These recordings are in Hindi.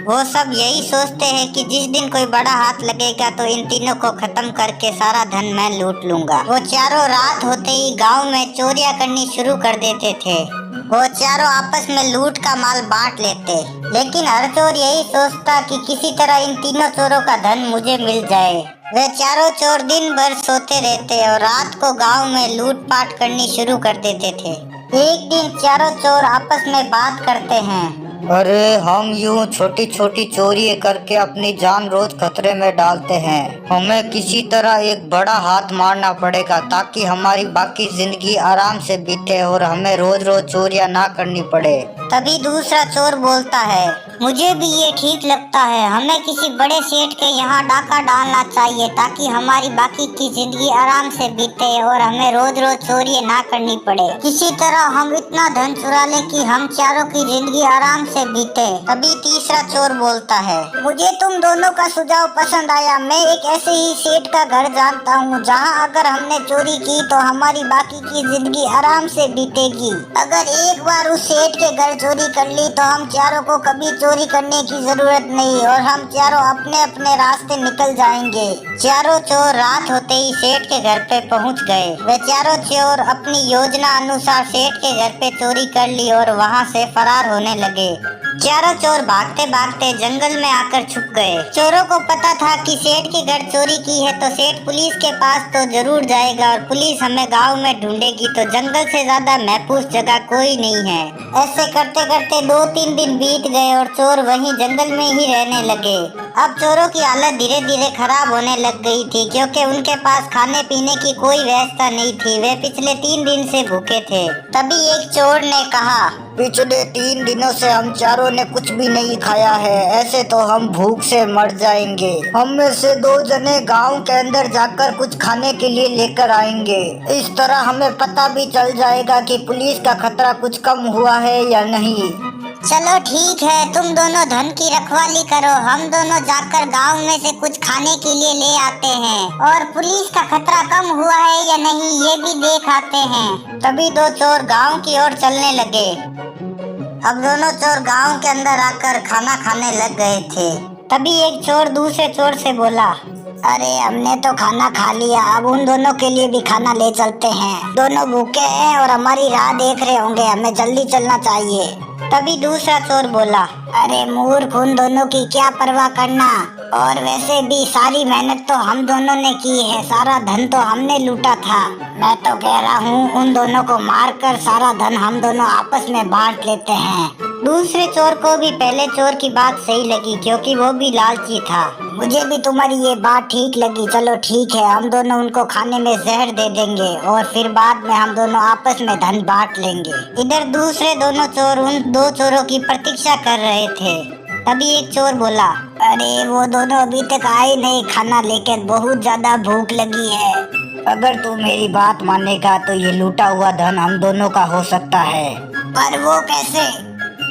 वो सब यही सोचते हैं कि जिस दिन कोई बड़ा हाथ लगेगा तो इन तीनों को खत्म करके सारा धन मैं लूट लूंगा। वो चारों रात होते ही गांव में चोरियां करनी शुरू कर देते थे। वो चारों आपस में लूट का माल बांट लेते, लेकिन हर चोर यही सोचता कि किसी तरह इन तीनों चोरों का धन मुझे मिल जाए। वे चारों चोर दिन भर सोते रहते और रात को गांव में लूटपाट करनी शुरू कर देते थे। एक दिन चारों चोर आपस में बात करते हैं। अरे हम यूं छोटी छोटी चोरी करके अपनी जान रोज खतरे में डालते हैं। हमें किसी तरह एक बड़ा हाथ मारना पड़ेगा ताकि हमारी बाकी जिंदगी आराम से बीते और हमें रोज रोज चोरियां ना करनी पड़े। तभी दूसरा चोर बोलता है, मुझे भी ये ठीक लगता है। हमें किसी बड़े सेठ के यहाँ डाका डालना चाहिए ताकि हमारी बाकी की जिंदगी आराम से बीते और हमें रोज रोज चोरी ना करनी पड़े। किसी तरह हम इतना धन चुरा ले कि हम चारों की जिंदगी आराम से बीते। तभी तीसरा चोर बोलता है, मुझे तुम दोनों का सुझाव पसंद आया। मैं एक ऐसे ही सेठ का घर जानता हूँ जहाँ अगर हमने चोरी की तो हमारी बाकी की जिंदगी आराम से बीतेगी। अगर एक बार उस सेठ के घर चोरी कर ली तो हम चारों को कभी चोरी करने की जरूरत नहीं और हम चारों अपने अपने रास्ते निकल जाएंगे। चारों चोर रात होते ही सेठ के घर पे पहुंच गए। वे चारों चोर अपनी योजना अनुसार सेठ के घर पे चोरी कर ली और वहां से फरार होने लगे। चारों चोर भागते भागते जंगल में आकर छुप गए। चोरों को पता था कि सेठ के घर चोरी की है तो सेठ पुलिस के पास तो जरूर जाएगा और पुलिस हमें गांव में ढूंढेगी, तो जंगल से ज्यादा महफूज जगह कोई नहीं है। ऐसे करते करते 2-3 दिन बीत गए और चोर वहीं जंगल में ही रहने लगे। अब चोरों की हालत धीरे धीरे खराब होने लग गई थी क्योंकि उनके पास खाने पीने की कोई व्यवस्था नहीं थी। वे पिछले 3 दिन से भूखे थे। तभी एक चोर ने कहा, पिछले 3 दिनों से हम चारों ने कुछ भी नहीं खाया है, ऐसे तो हम भूख से मर जाएंगे। हम में से 2 जने गांव के अंदर जाकर कुछ खाने के लिए लेकर आएंगे। इस तरह हमें पता भी चल जाएगा कि पुलिस का खतरा कुछ कम हुआ है या नहीं। चलो ठीक है, तुम दोनों धन की रखवाली करो, हम दोनों जाकर गांव में से कुछ खाने के लिए ले आते हैं और पुलिस का खतरा कम हुआ है या नहीं ये भी देख आते हैं। तभी 2 चोर गांव की ओर चलने लगे। अब दोनों चोर गांव के अंदर आकर खाना खाने लग गए थे। तभी एक चोर दूसरे चोर से बोला, अरे हमने तो खाना खा लिया, अब उन दोनों के लिए भी खाना ले चलते हैं। दोनों भूखे हैं और हमारी राह देख रहे होंगे, हमें जल्दी चलना चाहिए। तभी दूसरा चोर बोला, अरे मूर्ख, उन दोनों की क्या परवाह करना, और वैसे भी सारी मेहनत तो हम दोनों ने की है, सारा धन तो हमने लूटा था। मैं तो कह रहा हूँ उन दोनों को मारकर सारा धन हम दोनों आपस में बांट लेते हैं। दूसरे चोर को भी पहले चोर की बात सही लगी क्योंकि वो भी लालची था। मुझे भी तुम्हारी ये बात ठीक लगी, चलो ठीक है, हम दोनों उनको खाने में जहर दे देंगे और फिर बाद में हम दोनों आपस में धन बांट लेंगे। इधर दूसरे दोनों चोर उन 2 चोरों की प्रतीक्षा कर रहे थे। तभी एक चोर बोला, अरे वो दोनों अभी तक आए नहीं खाना लेकर, बहुत ज्यादा भूख लगी है। अगर तू मेरी बात मानेगा तो ये लूटा हुआ धन हम दोनों का हो सकता है। पर वो कैसे?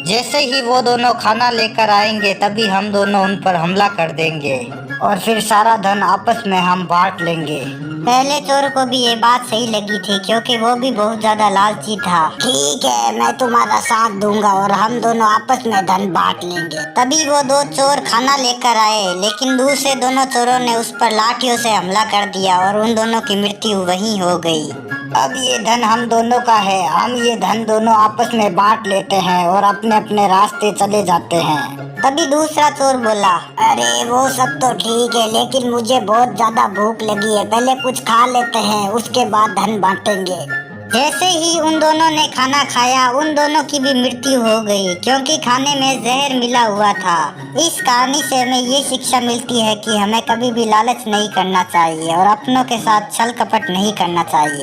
जैसे ही वो दोनों खाना लेकर आएंगे तभी हम दोनों उन पर हमला कर देंगे और फिर सारा धन आपस में हम बांट लेंगे। पहले चोर को भी ये बात सही लगी थी क्योंकि वो भी बहुत ज्यादा लालची था। ठीक है, मैं तुम्हारा साथ दूंगा और हम दोनों आपस में धन बांट लेंगे। तभी वो 2 चोर खाना लेकर आए, लेकिन दूसरे दोनों चोरों ने उस पर लाठियों से हमला कर दिया और उन दोनों की मृत्यु वहीं हो गई। अब ये धन हम दोनों का है, हम ये धन दोनों आपस में बांट लेते हैं और अपने अपने रास्ते चले जाते हैं। तभी दूसरा चोर बोला, अरे वो सब तो ठीक है, लेकिन मुझे बहुत ज्यादा भूख लगी है, पहले कुछ खा लेते हैं उसके बाद धन बांटेंगे। जैसे ही उन दोनों ने खाना खाया उन दोनों की भी मृत्यु हो गई क्योंकि खाने में जहर मिला हुआ था। इस कहानी से हमें ये शिक्षा मिलती है कि हमें कभी भी लालच नहीं करना चाहिए और अपनों के साथ छल कपट नहीं करना चाहिए।